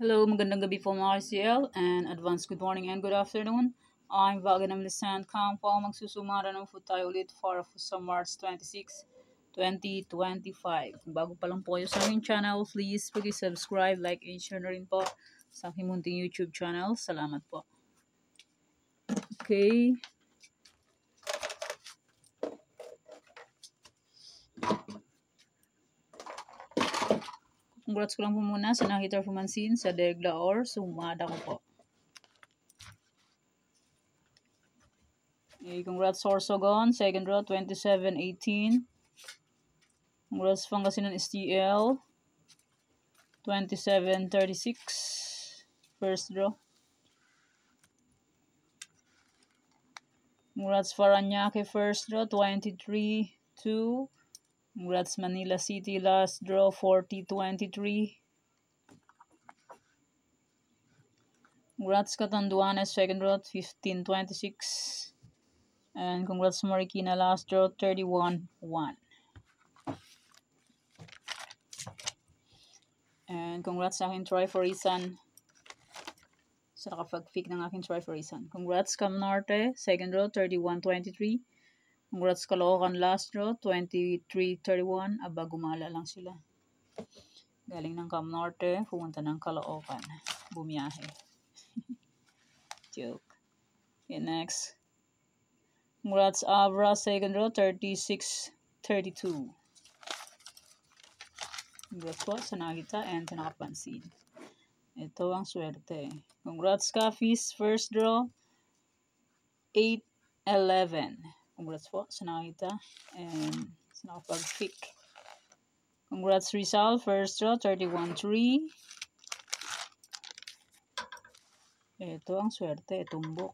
Hello, magandang gabi po mga RCL and advance good morning and good afternoon. I'm Vaganam Lisan Kang po ang magsusumara ng food tayo ulit for sa March 26, 2025. Kung bago pa lang po kayo sa aming channel, please subscribe, like, and share na rin po sa aking munting YouTube channel. Salamat po. Okay. Congrats ko lang po muna sa nakita pumansin sa Degla or sumada ko po. Okay, congrats Sorsogon, second row, 27-18. Congrats Pangasinan STL, 27-36. First draw. Congrats Paranaque, first draw, 23-2. Congrats Manila City, last draw, 40-23. Congrats Catanduanes, second draw, 15-26. And congrats Marikina, last draw, 31-1. And congrats sa aking Troy Forisan sa nakapag-pick ng aking Troy Forisan. Congrats Cam Norte, second draw, 31-23. Congrats Caloocan, last draw, 23-31. Aba, gumala lang sila. Galing ng Cam Norte, pumunta ng Caloocan. Bumiyahe. Joke. Okay, next. Congrats Abra, second draw, 36-32. Congrats po sa nakita and sa nakapansin. Ito ang swerte. Congrats Cafis, first draw, 8-11. Congrats po sa nakita and sa nakapag-pick. Congrats Rizal, first draw, 31-3. Ito ang swerte, tumbok.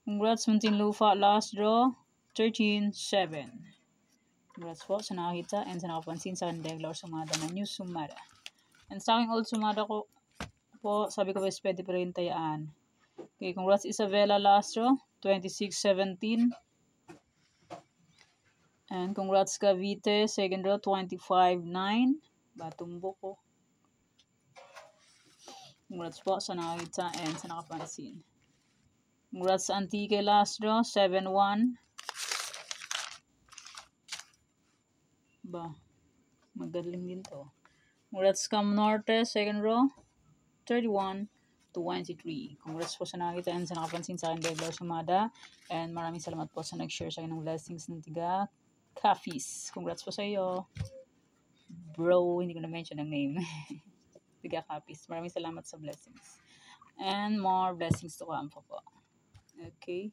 Congrats Muntinlupa, last draw, 13-7. Congrats po sa nakita and sa nakapansin sa Degla or sumada na new sumada. And sa aking old sumada ko po, sabi ko pwede pa rin tayaan. Okay, congrats Isabela, last draw, 26-17. And congrats Cavite, second draw, 25-9. Batumbo ko. Congrats po sa nakita and sa nakapansin. Congrats Antique, last draw, 7-1. Ba, magaling din to. Congrats Cam Norte, second row, 31-23. Congrats po sa nakita and sa nakapansin sa akin, Degla Sumada. And maraming salamat po sa nag-share sa akin ng blessings ng tiga Cafis. Congrats po sa iyo. Bro, hindi ko na-mention ang name. Tiga Cafis. Maraming salamat sa blessings. And more blessings to come po. Okay.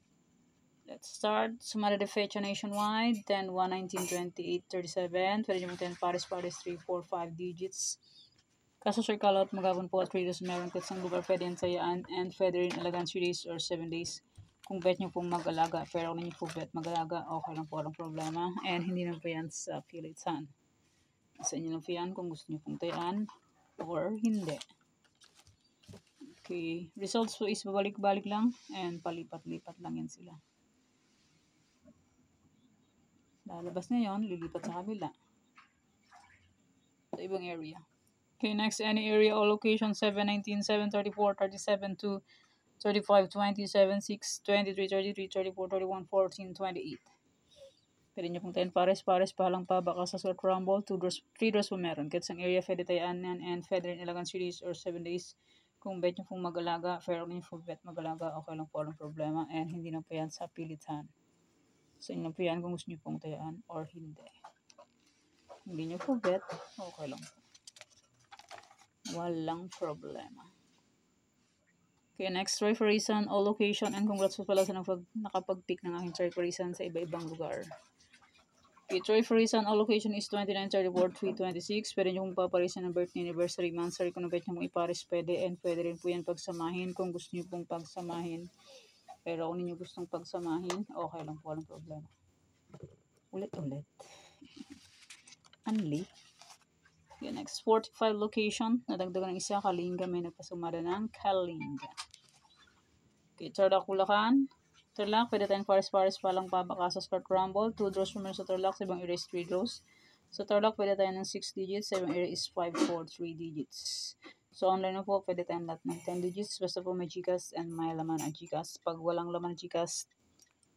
Let's start. Sumada de fecha nationwide. 10, 1, 19, 28, 37. Pwede nyo 10 pares, 3, 4, 5 digits. Kaso sir kalot magabon po at traders meron kahit sa lugar pwede yan sayaan and pwede rin alagaan 3 days or 7 days. Kung bet nyo pong mag-alaga, pero kung ninyo po bet mag-alaga, okay lang po, walang problema. And hindi lang po yan sa pilitan. Sa inyo lang po yan kung gusto nyo pong tayaan or hindi. Okay, results po is babalik-balik lang and palipat-lipat lang yan sila. Lalabas na yon, lilipat sa kabila. Sa ibang area. Okay, next, any area or location, 7, 19, 7, 34, 37, 2, 35, 20, 7, 6, 23, 33, 34, 31, 14, 28. Pwede nyo pong 10 pares pa lang pa, baka sa sort rumble, 3 draws po meron. Kahit sa area, pwede tayaan yan, and pwede rin ilagan 3 days or 7 days. Kung bet nyo pong mag-alaga, pero kung nyo pong bet mag-alaga, okay lang po, walang problema, and hindi na po yan sa pilitan. Sa inyo po yan kung gusto nyo pong tayaan or hindi. Hindi nyo po bet, okay lang po. Walang problema. Okay, next, Troy Forisan, all location, and congrats po pala sa nakapag-pick ng aking Troy Forisan sa iba-ibang lugar. Okay, Troy Forisan, all location is 29, 34, 3, 26. Pwede nyo kong paparisan ng birthday, anniversary, monthsary, kung bet nyo mong iparis, pwede, and pwede rin po yan pagsamahin kung gusto nyo pong pagsamahin. Pero kung ninyo gustong pagsamahin, okay lang po, walang problema. Ulit-ulit. Unli. Okay, next, 45 location. Nadagdagan ng isa, Kalinga. May nagpasumada ng Kalinga. Okay, Tarlac, Bulacan. Tarlac, pwede tayong pares pa lang pa baka sa Start Rumble. 2 draws from sa Tarlac, sa ibang area is 3 draws. Sa Tarlac, pwede tayo ng 6 digits. Sa ibang area is 5, 4, 3 digits. So, online na po, pwede tayong lahat ng 10 digits. Basta po may GCash and may laman ang GCash. Pag walang laman ang GCash,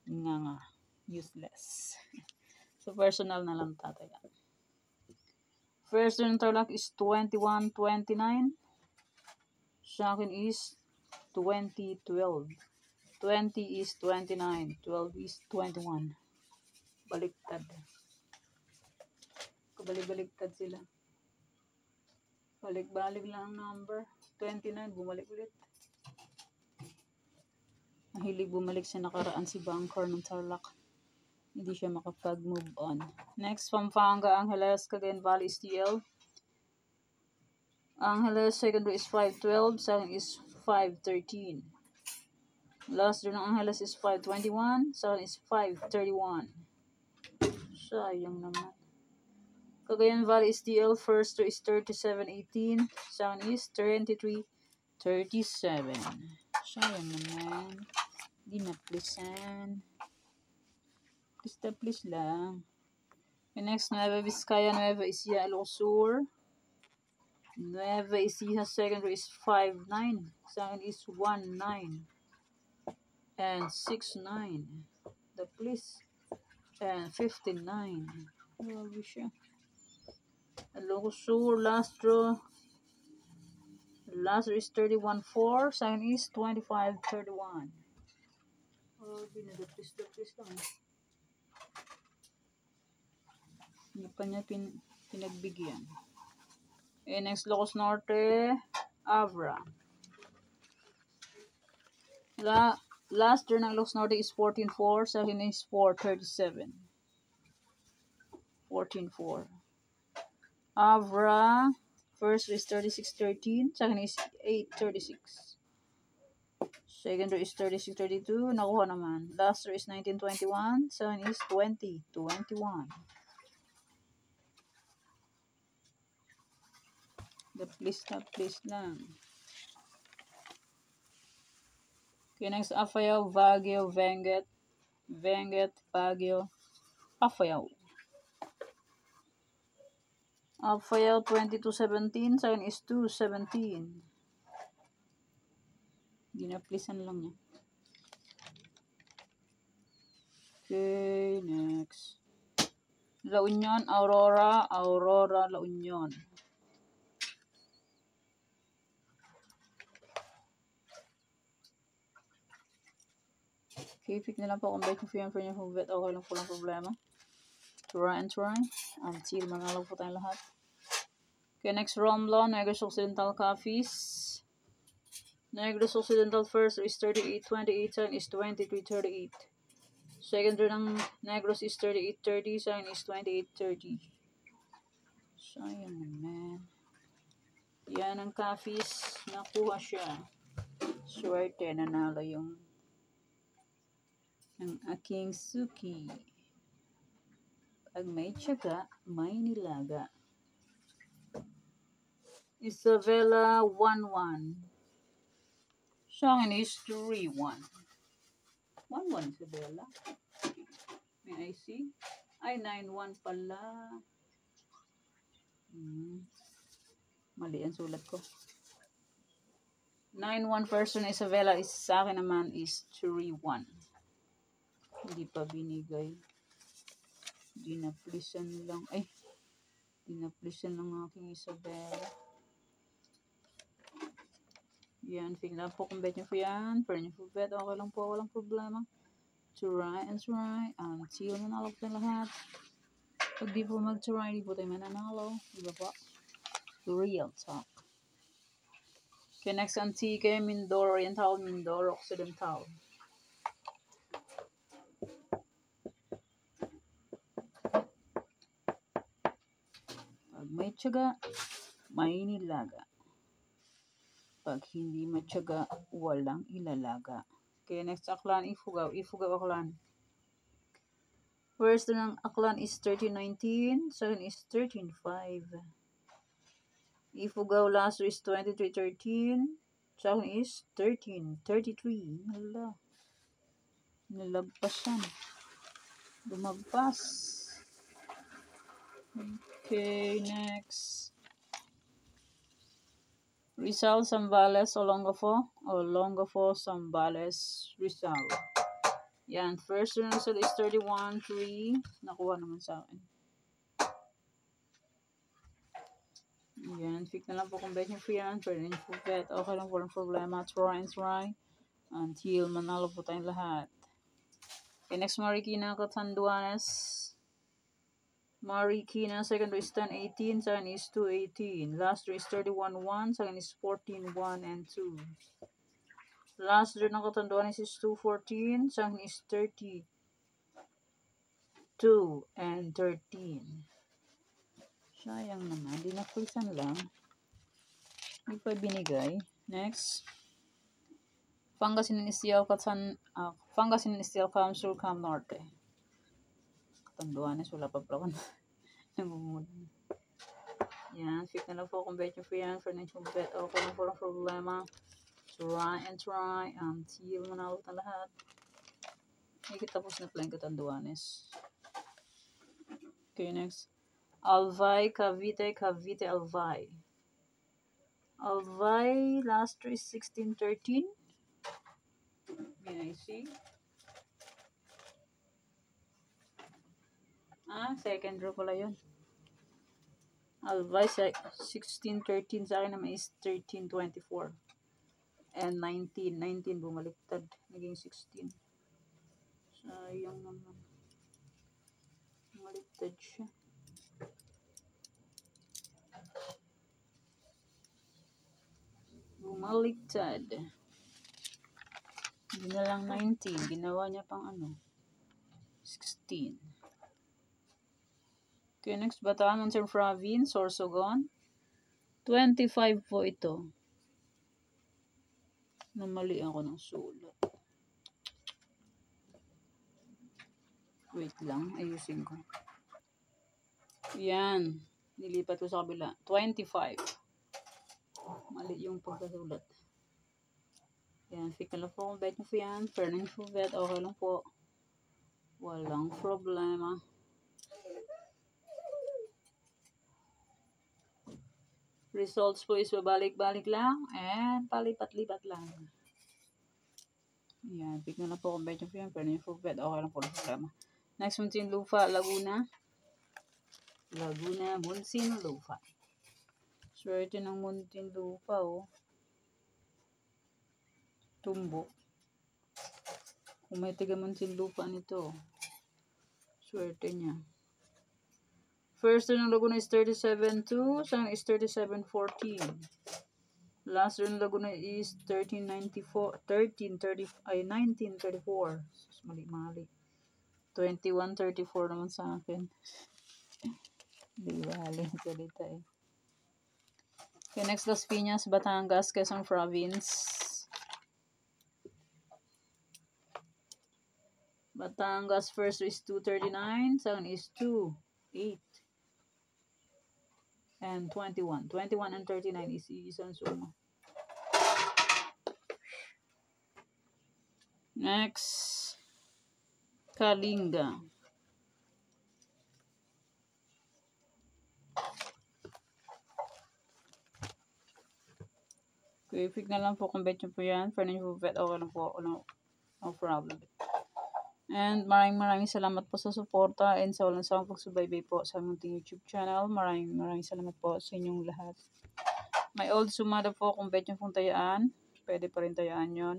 nga, useless. So, personal na lang tataya. First interlock is 2129. Sa akin is 2012. 20 is 29. 12 is 21. Baliktad. Kabalik-baliktad sila. Balik-balik lang ang number. 29, bumalik ulit. Mahilig bumalik sa nakaraan si Bangkor ng Tarlac. Hindi siya makapag-move on. Next, Pampanga, Angeles, Cagayan Valley, STL. Angeles, secondary is 512. Second is 513. Last row ng Angeles is 521. Second is 531. Sayang naman. Cagayan Valley, STL. First row is 3718. Second is 2337. Sayang naman. Di na pleasean. Please lang. Okay, next, Nueva Vizcaya, Nueva Ecija, Ilocos Sur. Nueva Ecija, secondary is 59. Second is 19. And 69. The police. And 59. Grabe siya. Ilocos Sur, last row. Last row is 31-4. Second is 25-31. Oh, please lang. Hindi pa niya pinagbigyan. Okay, next, Ilocos Norte, Avra. Last year ng Ilocos Norte is 14-4. Second is 4-37. 14-4. Avra, first is 36-13. Second is 8-36. Second row is 36-32. Nakuha naman. Last row is 19-21. Second is 20-21. Please lang. Okay, next, Apayao, Baguio, Benguet, Baguio, Apayao. Apayao 22-17, second is 2-17. Ginaplisan lang niya. Okay, next. La Union, Aurora, La Union. Okay, pick na lang po kung bakit yung for niyo kung bet. Okay lang po lang problema. Try. Until manalo po tayong lahat. Okay, next, Romblon, Negros Occidental Coffees. Negros Occidental first is 38-28, second is 23-38. Second row ng Negros is 38-30, second is 28-30. Sayang naman. Yan ang coffees. Nakuha siya. Swerte, nanalo yung ang aking suki. Pag may tiyaga, may nilaga. Isabela 1-1. Sa akin is 3-1. 1-1 Isabela. May I see? Ay, 9-1 pala. Mali ang sulat ko. 9-1 person Isabela is sa akin naman is 3-1. Hindi pa binigay. Dinaplisan lang. Ay, dinaplisan lang aking Isabela. Yan, figla po kung bet nyo po yan. Per nyo po bet, okay lang po, walang problema. Try. Until manalo po tayo lahat. Pag di po mag-try, di po tayo mananalo. Diba po? Real talk. Okay, next, Antique, Mindoro Oriental, Mindoro Occidental. Pag may tiyaga, may nilaga. Pag hindi matyaga, walang ilalaga. Okay, next, Aklan, Ifugao, Aklan. First ng Aklan is 13-19, second is 13-5. Ifugao last is 23-13, second is 13-33. Hala. Nalagpasan. Lumagpas. Okay, next. Rizal, Zambales, Olongapo, Zambales, Rizal. Yan, first result is 31-3. Nakuha naman sa akin. Yan, pick na lang po kung bet nyo po yan. Pwede nyo po bet. Okay lang, walang problema. Try and try. Until manalo po tayong lahat. Okay, next Marikina, Catanduanes. Marikina, second is 10-18, second is 2-18. Last is 31-1, second is 14-1 and 2. Last draw ng Catanduanes is 2-14, second is 32 and 13. Sayang naman, di na-freezan lang. Hindi pa binigay. Next. Pangasinan Estial, Pangasinan Estial, Cam Sur, Cam Norte. Catanduanes, wala pa pala. Namumud. Yan, pick na lang po kung bet nyo po yan. For next bet, okay lang po ang problema. Try and try until manalo na lahat. Hindi tapos na pala yung Catanduanes. Okay, next. Albay, Cavite, Albay. Albay, last is 16-13. May I see? Second draw pala yun. Albay, 16-13 sa akin naman is 13-24. And 19 bumaliktad. Naging 16. Sayang naman. Bumaliktad siya. Bumaliktad. Hindi na lang 19. Ginawa niya pang 16. Okay, next. Bataan, Monterrey Province, Sorsogon. 25 po ito. Namali ako ng sulat. Wait lang, ayusin ko. Yan. Nilipat ko sa kabila. 25. Mali yung pagkasulat. Yan, pick na lang po kung bet nyo po yan. Fair na po bet, okay lang po. Walang problema. Results po is babalik-balik lang and palipat-lipat lang. Yan, pick na lang po kung bet nyo po yan. Fair na po bet, okay lang po, walang problema. Next, Muntinlupa, Laguna. Laguna, Muntinlupa. Swerte ng Muntinlupa, Tumbok. Kung may taga Muntinlupa nito, swerte niya. First round ng Laguna is 37-2, second is 37-14. Last round ng Laguna is 19-34. Mali. 21-34 naman sa akin. Di bali, salita eh. Okay, next, Las Piñas, Batangas, Quezon Province. Batangas, first is 239, second is 28 and 21. 21 and 39 is isang suma. Next, Kalinga. Okay, pick na lang po kung bet nyo po yan. For nyo po bet, okay lang po. No problem. And maraming salamat po sa suporta and sa walang sawang pagsubaybay po sa aming YouTube channel. Maraming salamat po sa inyong lahat. May old sumada po kung bet nyo pong tayaan. Pwede pa rin tayaan yon.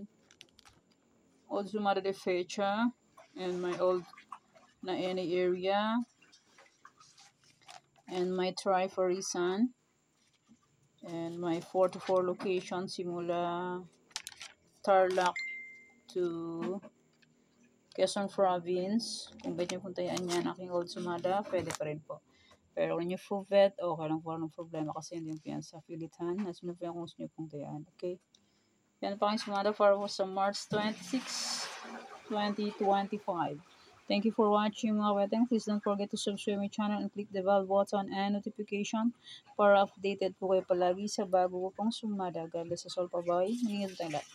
Old sumada de fecha. And my old na any area. And my try for reason. And my 4-4 location simula Tarlac to Quezon Province. Kung bet nyo puntayaan yan, aking old sumada, pwede pa rin po. Pero kung nyo full bet, okay lang po, anong problema kasi hindi po yan sa pilitan. Nasa nyo po yan kung gusto nyo puntayaan. Okay? Yan pa aking sumada para po sa March 26, 2025. Thank you for watching mga weteng. Please don't forget to subscribe my channel and click the bell button and notification para updated po kayo palagi sa bago ko pong sumada. God bless us all. Bye-bye. Maningat tayo lahat.